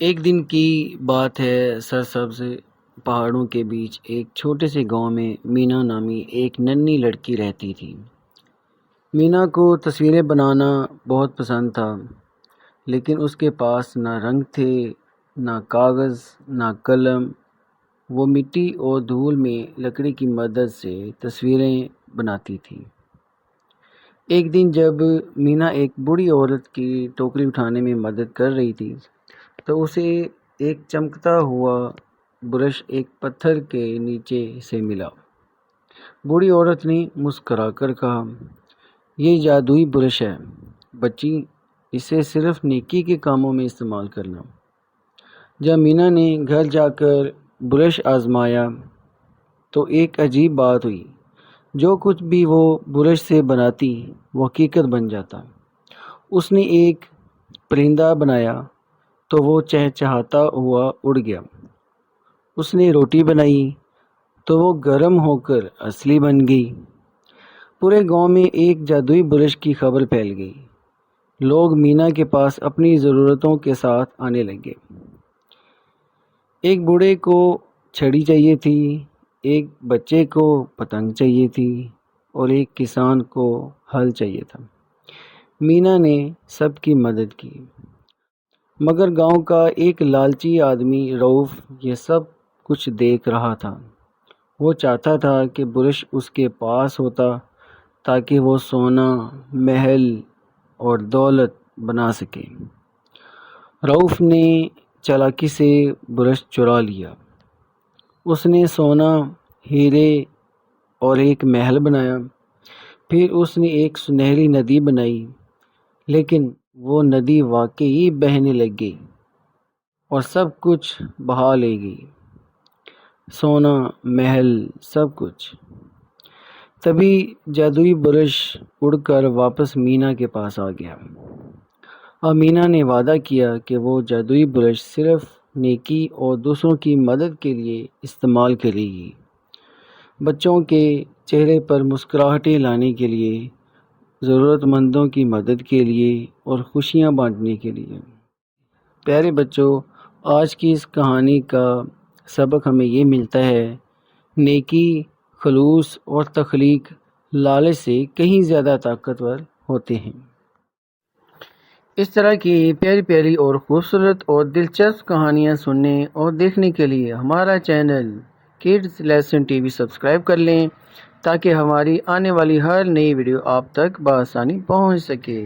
ایک دن کی بات ہے، سرسبز پہاڑوں کے بیچ ایک چھوٹے سے گاؤں میں مینا نامی ایک ننھی لڑکی رہتی تھی۔ مینا کو تصویریں بنانا بہت پسند تھا، لیکن اس کے پاس نہ رنگ تھے، نہ کاغذ، نہ قلم۔ وہ مٹی اور دھول میں لکڑی کی مدد سے تصویریں بناتی تھی۔ ایک دن جب مینا ایک بوڑھی عورت کی ٹوکری اٹھانے میں مدد کر رہی تھی تو اسے ایک چمکتا ہوا برش ایک پتھر کے نیچے سے ملا۔ بوڑھی عورت نے مسکرا کر کہا، یہ جادوئی برش ہے بچی، اسے صرف نیکی کے کاموں میں استعمال کرنا۔ جب مینا نے گھر جا کر برش آزمایا تو ایک عجیب بات ہوئی۔ جو کچھ بھی وہ برش سے بناتی وہ حقیقت بن جاتا۔ اس نے ایک پرندہ بنایا تو وہ چہچہاتا ہوا اڑ گیا۔ اس نے روٹی بنائی تو وہ گرم ہو کر اصلی بن گئی۔ پورے گاؤں میں ایک جادوئی برش کی خبر پھیل گئی۔ لوگ مینا کے پاس اپنی ضرورتوں کے ساتھ آنے لگے۔ ایک بوڑھے کو چھڑی چاہیے تھی، ایک بچے کو پتنگ چاہیے تھی اور ایک کسان کو ہل چاہیے تھا۔ مینا نے سب کی مدد کی، مگر گاؤں کا ایک لالچی آدمی رؤف یہ سب کچھ دیکھ رہا تھا۔ وہ چاہتا تھا کہ برش اس کے پاس ہوتا تاکہ وہ سونا، محل اور دولت بنا سکے۔ رؤف نے چالاکی سے برش چرا لیا۔ اس نے سونا، ہیرے اور ایک محل بنایا۔ پھر اس نے ایک سنہری ندی بنائی، لیکن وہ ندی واقعی بہنے لگ گئی اور سب کچھ بہا لے گئی، سونا، محل، سب کچھ۔ تبھی جادوئی برش اڑ کر واپس مینا کے پاس آ گیا۔ اب مینا نے وعدہ کیا کہ وہ جادوئی برش صرف نیکی اور دوسروں کی مدد کے لیے استعمال کرے گی، بچوں کے چہرے پر مسکراہٹیں لانے کے لیے، ضرورت مندوں کی مدد کے لیے اور خوشیاں بانٹنے کے لیے۔ پیارے بچوں، آج کی اس کہانی کا سبق ہمیں یہ ملتا ہے، نیکی، خلوص اور تخلیق لالچ سے کہیں زیادہ طاقتور ہوتے ہیں۔ اس طرح کی پیاری پیاری اور خوبصورت اور دلچسپ کہانیاں سننے اور دیکھنے کے لیے ہمارا channel kids lesson T V subscribe کر لیں تاکہ ہماری آنے والی ہر نئی ویڈیو آپ تک بآسانی پہنچ سکے۔